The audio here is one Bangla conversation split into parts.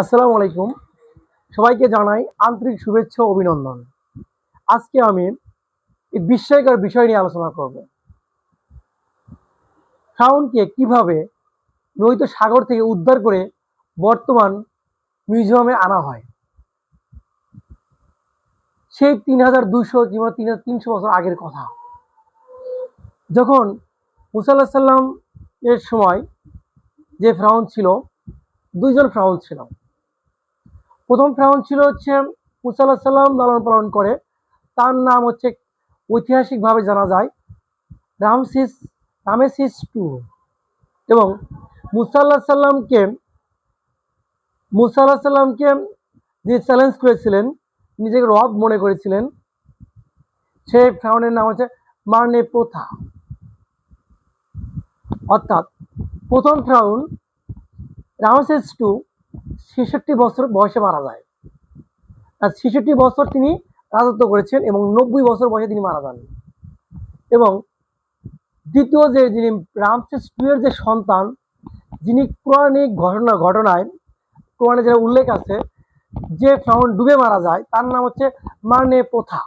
আসসালামু আলাইকুম। সবাইকে জানাই আন্তরিক শুভেচ্ছা ও অভিনন্দন। আজকে আমি এই বিস্ময়কর বিষয় নিয়ে আলোচনা করব। ফ্রাউনকে কিভাবে লোহিত সাগর থেকে উদ্ধার করে বর্তমান মিউজিয়ামে আনা হয়। সেই ৩,২০০ কিংবা ৩,৩০০ বছর আগের কথা। যখন মুসা আলাইহিস সালাম এর সময় যে ফ্রাউন ছিল, ২ জন ফ্রাউন ছিল। প্রথম ফ্রাউন ছিল মুসা আলাইহিস সালাম লালন পালন করে। তার নাম ঐতিহাসিকভাবে জানা যায় রামসিস রামেসিস টু। এবং মুসা আলাইহিস সালামকে যে চ্যালেঞ্জ করেছিলেন, নিজেকে রব মনে করেছিলেন, সেই ফ্রাউনের নাম হচ্ছে মারনে প্রথা। অর্থাৎ প্রথম ফ্রাউন রামেসিস টু ৬৬ বছর বয়সে মারা যায়। আর ৬৬ বছর তিনি রাজত্ব করেছেন এবং ৯০ বছর বয়সে তিনি মারা যান। এবং দ্বিতীয় যিনি রামসেস টু এর যে সন্তান, যিনি পৌরাণিক ঘটনায় কোরআনে যেটা উল্লেখ আছে, যে ফ্রাউন ডুবে মারা যায় তার নাম হচ্ছে মারনে প্রথা।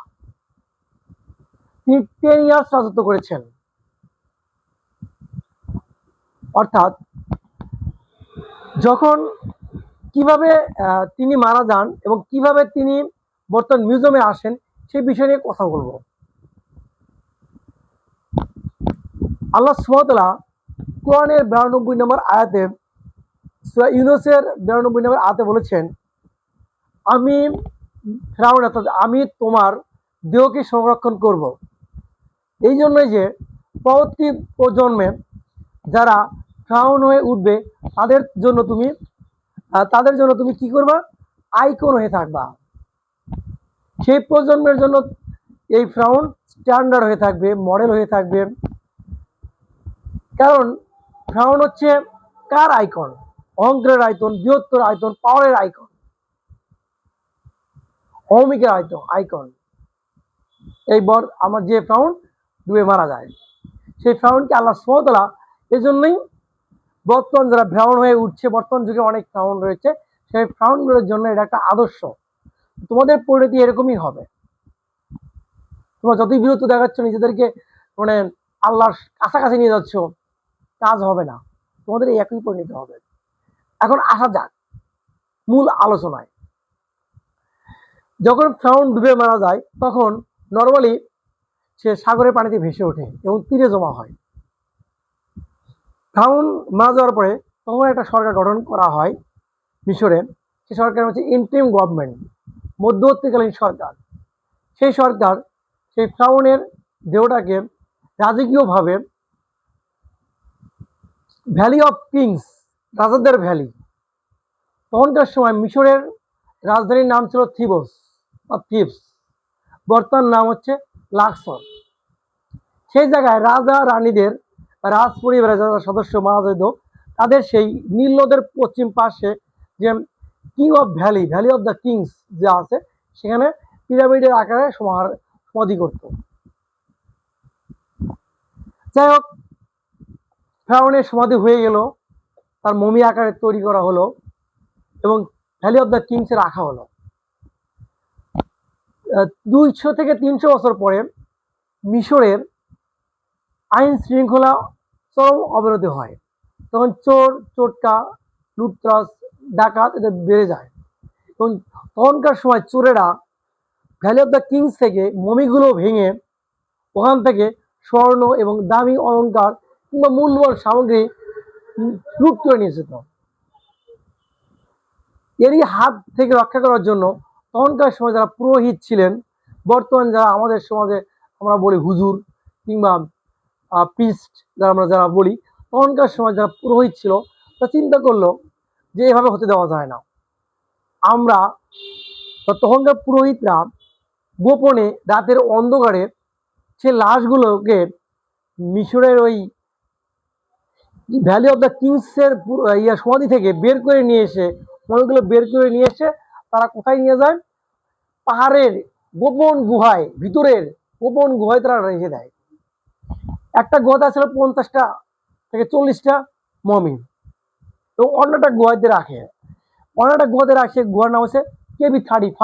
তিনি 10 ইয়ার্স রাজত্ব করেছেন। অর্থাৎ যখন কিভাবে তিনি মারা যান এবং কিভাবে তিনি বর্তমান মিউজিয়ামে আসেন সেই বিষয় নিয়ে কথা বলবো। আল্লাহ সুবহানাহু ওয়া তাআলা কোরআনের 92 নম্বর আয়াতে, সূরা ইউনূসের 92 নম্বর আয়াতে বলেছেন, আমি ফেরাউন অর্থাৎ আমি তোমার দেহকে সংরক্ষণ করব। এই জন্যই যে পরবর্তী প্রজন্মে যারা ফেরাউন হয়ে উঠবে তাদের জন্য তুমি কি করবা? আইকন হয়ে থাকবা। সেই প্রজন্মের জন্য এই ফেরাউন স্ট্যান্ডার্ড হয়ে থাকবে, মডেল হয়ে থাকবে। কারণ ফেরাউন হচ্ছে কার আইকন? অহংকারের আইকন, বৃহত্তর আইকন, পাওয়ারের আইকন, অহমিকের আইকন। এইবার আমার যে ফ্রাউন ডুবে মারা যায়, সেই ফ্রাউনকে আল্লাহ সুবহানাহু ওয়া তাআলা এজন্যই বর্তমান যারা ফ্রাউন হয়ে উঠছে, বর্তমান যুগে অনেক ফ্রাউন রয়েছে, সেই ফ্রাউনগুলোর জন্য এটা একটা আদর্শ। তোমাদের পরিণতি এরকমই হবে। তোমরা যতই বিরত দেখাচ্ছ, নিজেদেরকে মানে আল্লাহর কাছাকাছি নিয়ে যাচ্ছ, কাজ হবে না। তোমাদের এই একই পরিণতি হবে। এখন আসা যাক মূল আলোচনায়। যখন ফ্রাউন ডুবে মারা যায় তখন নর্মালি সে সাগরের পানিতে ভেসে ওঠে এবং তীরে জমা হয়। ফ্রাউন মারা যাওয়ার পরে তখন একটা সরকার গঠন করা হয় মিশরে। সে সরকার হচ্ছে ইন্টারিম গভর্নমেন্ট, মধ্যবর্তীকালীন সরকার। সেই সরকার সেই ফ্রাউনের দেহটাকে রাজকীয়ভাবে ভ্যালি অফ কিংস, রাজাদের ভ্যালি, তখনকার সময় মিশরের রাজধানীর নাম ছিল থিবস, বর্তমান নাম হচ্ছে লাক্সর। সেই জায়গায় রাজা রানীদের, রাজ পরিবারের যারা সদস্য মারা যেত, তাদের সেই নীল নদের পশ্চিম পাশে যে king of valley of the kings যা আছে, সেখানে পিরামিডের আকারে সমাধি করত। যাই হোক, ফেরাউনের সমাধি হয়ে গেল, তার মমি আকারে তৈরি করা হলো এবং ভ্যালি অফ দ্য কিংসে রাখা হলো। 200 থেকে 300 বছর পরে মিশরের আইন শৃঙ্খলা চরম অবনতি হয়। তখন চোর চোটকা, লুটতরাজ, ডাকাত এদের বেড়ে যায়। এবং তখনকার সময় চোরেরা ভ্যালি অফ দ্য কিংস থেকে মমিগুলো ভেঙে ওখান থেকে স্বর্ণ এবং দামি অলংকার কিংবা মূল্যবান সামগ্রী লুট করে নিয়ে যেত। এরই হাত থেকে রক্ষা করার জন্য তখনকার সময় যারা পুরোহিত ছিলেন, বর্তমান যারা আমাদের সমাজে আমরা বলি হুজুর কিংবা প্রিস্ট যারা বলি, তখনকার সময় যারা পুরোহিত ছিল তারা চিন্তা করলো যে এভাবে হতে দেওয়া যায় না। আমরা তখনকার পুরোহিতরা গোপনে রাতের অন্ধকারে সে লাশগুলোকে মিশরের ওই ভ্যালি অফ দ্য কিংসের সমাধি থেকে বের করে নিয়ে এসে তারা কোথায় নিয়ে যায়? পাহাড়ের গোপন গুহায়, ভিতরের গোপন গুহায় তারা রেখে দেয়। একটা গুহাতে ছিল 50টা থেকে 40টা মমি এবং অন্যটা গুহাতে রাখে। অন্য একটা গুহাতে রাখছে, গুহার নাম হচ্ছে KB35,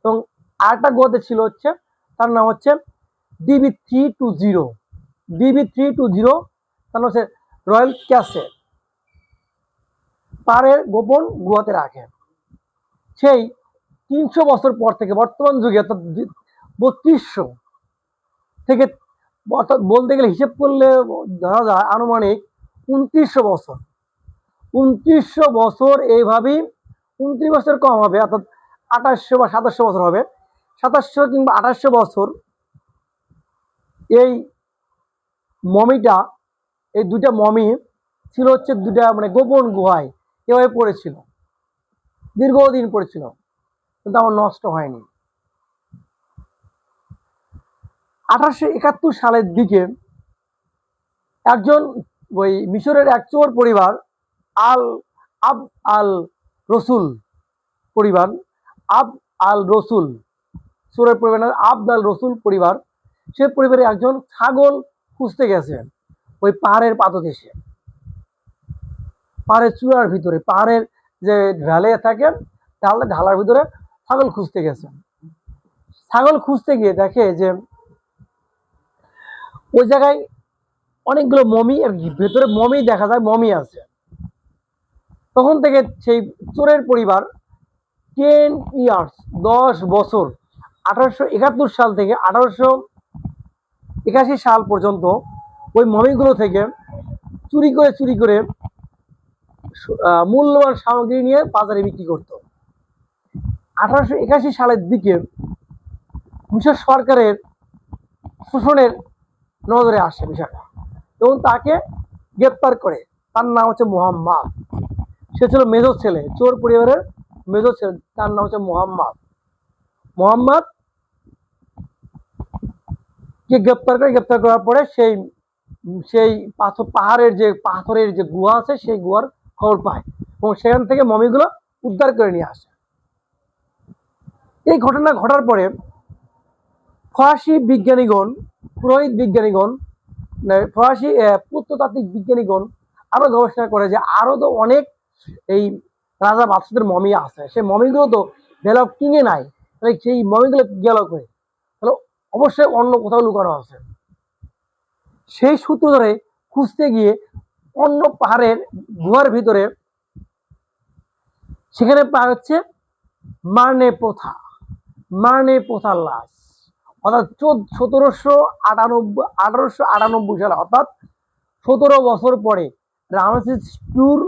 এবং আরেকটা গুহাতে ছিল হচ্ছে তার নাম হচ্ছে DB320। DB320 তার নাম হচ্ছে রয়্যাল ক্যাসেল। পাহাড়ের গোপন গুহাতে রাখে। সেই 300 বছর পর থেকে বর্তমান যুগে অর্থাৎ 3200 থেকে, অর্থাৎ বলতে গেলে হিসেব করলে ধরা যায় আনুমানিক 2900 বছর। 2900 বছর এইভাবেই, 29 বছর কম হবে, অর্থাৎ 2800 বা 2700 বছর হবে। 2700 কিংবা 2800 বছর এই মমিটা, এই দুইটা মমি ছিল হচ্ছে দুইটা মানে গোপন গুহায় এভাবে পড়েছিল, দীর্ঘদিন পড়েছিল, কিন্তু আমার নষ্ট হয়নি। 1871 সালের দিকে একজন ওই মিশরের এক চোর পরিবার, আল আব আল রসুল পরিবার, আব আল রসুল, চোরের পরিবার আবদ আল রসুল পরিবার, সে পরিবারে একজন ছাগল খুঁজতে গেছেন ওই পাহাড়ের পাদদেশে, পাহাড়ের চূড়ার ভিতরে, পাহাড়ের যে ভ্যালে থাকে ঢালার ভিতরে ছাগল খুঁজতে গেছেন। ছাগল খুঁজতে গিয়ে দেখে যে ওই জায়গায় অনেকগুলো মমি, আর ভেতরে মমি দেখা যায়, মমি আছে। তখন থেকে সেই চোরের পরিবার 10 ইয়ার্স, 10 বছর, 1871 সাল থেকে 1881 সাল পর্যন্ত ওই মমিগুলো থেকে চুরি করে মূল্যবান সামগ্রী নিয়ে বাজারে বিক্রি করত। 1881 সালের দিকে মিশর সরকারের শোষণের নজরে আসে বিষয়টা, এবং তাকে গ্রেপ্তার করে। তার নাম হচ্ছে মোহাম্মদ। সে ছিল মেজর ছেলে, চোর পরিবারের মেজর ছেলে, তার নাম হচ্ছে মোহাম্মদ। মোহাম্মদ কে গ্রেপ্তার করার পরে সেই সেই পাহাড়ের যে পাথরের যে গুহা আছে সেই গুহার খবর পায়, এবং সেখান থেকে মমিগুলো উদ্ধার করে নিয়ে আসে। এই ঘটনা ঘটার পরে ফরাসি বিজ্ঞানীগণ, পুরোহিত বিজ্ঞানীগণ, ফরাসি প্রত্নতাত্ত্বিক বিজ্ঞানীগণ আরো গবেষণা করে যে আরো তো অনেক এই রাজা বাদশাদের মমি আছে, সেই মমিগুলো তো ভ্যালি অফ কিংয়ে নাই, তাহলে সেই মমিগুলো গেল করে, তাহলে অবশ্যই অন্য কোথাও লুকানো আছে। সেই সূত্র ধরে খুঁজতে গিয়ে অন্য পাহাড়ের গুহার ভিতরে সেখানে পাওয়া হচ্ছে মার্নে প্রথার লাশ, অর্থাৎ 1898 সালে, অর্থাৎ 17 বছর পরে রামেসিস টুর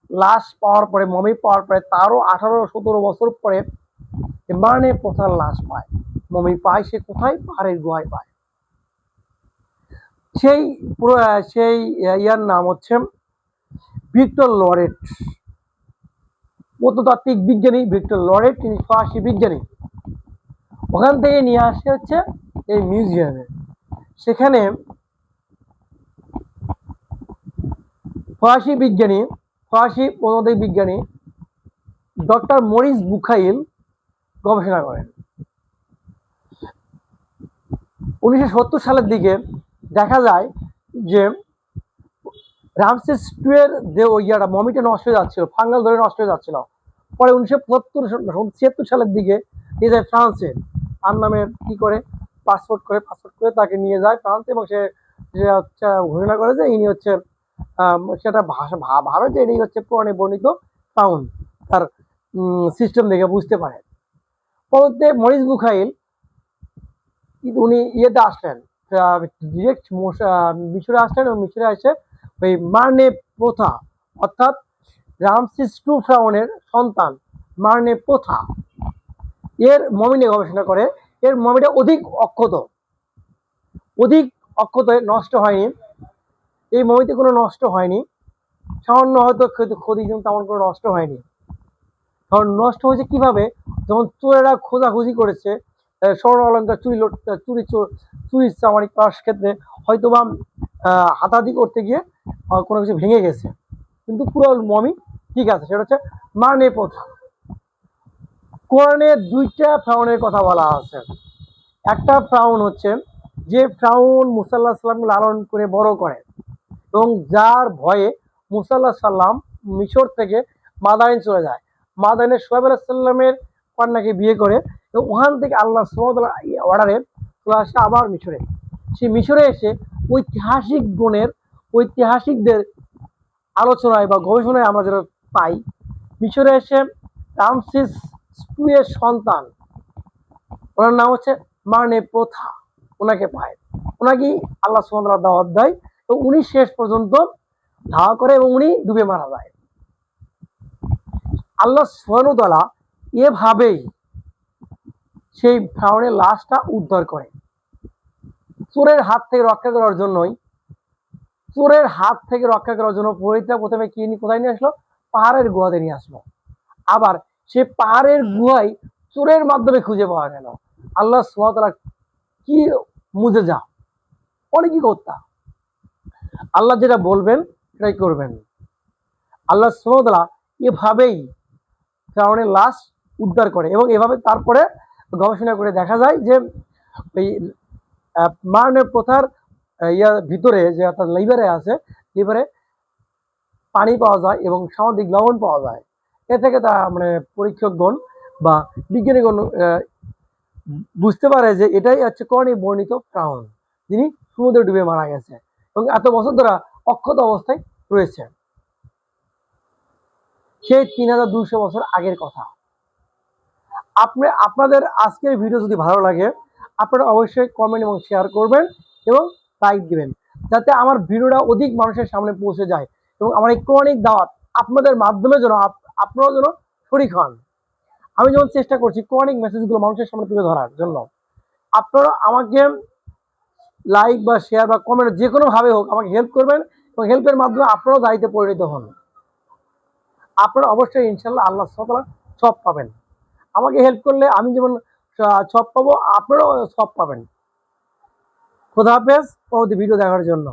লাশ পাওয়ার পরে, মমি পাওয়ার পরে তারও 18-17 বছর পরে মার্নে প্রথার লাশ পায়, মমি পায়। সে কোথায়? পাহাড়ের গুহায় পায়। সেই ইয়ার নাম হচ্ছে ভিক্টর লরেট, প্রত্নতাত্ত্বিক বিজ্ঞানী ভিক্টর লরেট, তিনি ফরাসি বিজ্ঞানী। ওখান থেকে নিয়ে আসে হচ্ছে এই মিউজিয়ামে। সেখানে ফরাসি প্রত্নতাত্ত্বিক বিজ্ঞানী ডক্টর মরিস বুখাইল গবেষণা করেন। 1970 সালের দিকে দেখা যায় যে রামসেস টু এর যে ইয়াটা মমিটা নষ্ট হয়ে যাচ্ছিল, ফাঙ্গাল ধরে নষ্ট হয়ে যাচ্ছিল। পরে 1976 সালের দিকে নিয়ে যায় ফ্রান্সে, তার নামে কি করে পাসপোর্ট করে তাকে নিয়ে যায় ফ্রান্সে, এবং সে হচ্ছে ঘোষণা করে যে ইনি হচ্ছে সেটা ভাবে যে ইনি হচ্ছে পুরাণে বর্ণিত ফাউন্ড, তার সিস্টেম দেখে বুঝতে পারে। পরবর্তীতে মরিস বুখাইল উনি ইয়েতে আসলেন, ডিরেক্ট মিশরে আসলেন, এবং মিশরে এসে ওই মার্নে প্রথা, অর্থাৎ রামসেস টু ফ্রাউনের সন্তান মার্নে প্রথা, এর মমি নিয়ে গবেষণা করে। এর মমিটা অধিক অক্ষত, নষ্ট হয়নি। এই মমিতে কোনো নষ্ট হয়নি, সামান্য হয়তো ক্ষতি, তেমন কোনো নষ্ট হয়নি। কারণ নষ্ট হয়েছে কিভাবে? যখন চোরেরা খোঁজাখুঁজি করেছে, স্বর্ণ অলঙ্কার চুরি চামারি করার ক্ষেত্রে হয়তো বা হাতাহাতি করতে গিয়ে কোনো কিছু ভেঙে গেছে, কিন্তু পুরো মমি ঠিক আছে। সেটা হচ্ছে মার্নে প্রথা। কোরআনে 2টা ফ্রাউনের কথা বলা আছে। একটা ফ্রাউন হচ্ছে যে ফ্রাউন মুসা আলাইহিস সালামকে লালন করে বড় করে, এবং যার ভয়ে মুসা আলাইহিস সালাম মিশর থেকে মাদায়েন চলে যায়। মাদায়েনে সোহেব আলাইহিস সালামের কন্যাকে বিয়ে করে এবং ওখান থেকে আল্লাহ সুবহানাহু ওয়া তাআলা অর্ডারে চলে আসে আবার মিশরে। সেই মিশরে এসে ঐতিহাসিকদের আলোচনায় বা গবেষণায় আমরা যেটা পাই, মিশরে এসে রামসেস 2 এর সন্তান, ওনার নাম হচ্ছে মানে প্রথা, ওনাকে পায়। ওনাকে আল্লাহ সুবহানাহু ওয়া তাআলা দাওয়াত দেয় এবং উনি শেষ পর্যন্ত ধাওয়া করে এবং উনি ডুবে মারা যায়। আল্লাহ সুবহানাহু ওয়া তাআলা এভাবেই সেই ফেরাউনের লাশটা উদ্ধার করে। চোরের হাত থেকে রক্ষা করার জন্যই, চোরের হাত থেকে রক্ষা করার জন্য পুরোহিতরা প্রথমে কি কোথায় নিয়ে আসলো? পাহাড়ের গুহাতে নিয়ে আসলো। আবার সে পাহাড়ের গুহায় চোরের মাধ্যমে খুঁজে পাওয়া গেল। আল্লাহ সুবহানাহু ওয়া তাআলা কি মুজিজা, অনেকই কর্তা। আল্লাহ যেটা বলবেন সেটাই করবেন। আল্লাহ সুবহানাহু ওয়া তাআলা এভাবেই ফেরাউনের লাশ উদ্ধার করে এবং এভাবে তারপরে গবেষণা করে দেখা যায় যে ওই মারণের প্রথার ইয়ার ভিতরে যে অর্থাৎ লিভারে আছে, লিভারে পানি পাওয়া যায় এবং সামুদ্রিক লবণ পাওয়া যায়। এ থেকে তা মানে পরীক্ষকগণ বা বিজ্ঞানীগণ বুঝতে পারে যে এটাই হচ্ছে কোরআনে বর্ণিত ফেরাউন, যিনি সমুদ্রে ডুবে মারা গেছে এবং এত বছর ধরে অক্ষত অবস্থায় রয়েছে। সেই 3200 বছর আগের কথা। আপনাদের আজকের ভিডিও যদি ভালো লাগে, আপনারা অবশ্যই কমেন্ট এবং শেয়ার করবেন এবং লাইক দিবেন, যাতে আমার ভিডিওটা অধিক মানুষের সামনে পৌঁছে যায় এবং আমার এই কোরআনিক দাওয়াত আপনাদের মাধ্যমে যেন আপনারাও যেন শরীক হন। আমি যেমন চেষ্টা করছি কোরআনিক মেসেজগুলো মানুষের সামনে তুলে ধরার জন্য, আপনারা আমাকে লাইক বা শেয়ার বা কমেন্ট যে কোনোভাবে হোক আমাকে হেল্প করবেন এবং হেল্পের মাধ্যমে আপনারাও দায়িত্বে পরিণত হন। আপনারা অবশ্যই ইনশাল্লাহ আল্লাহ সুবহানাহু ওয়া তাআলা সব পাবেন। আমাকে হেল্প করলে আমি যেমন সব পাবো, আপনারাও সব পাবেন। খোদা হাফেজ, পরবর্তী ভিডিও দেখার জন্য।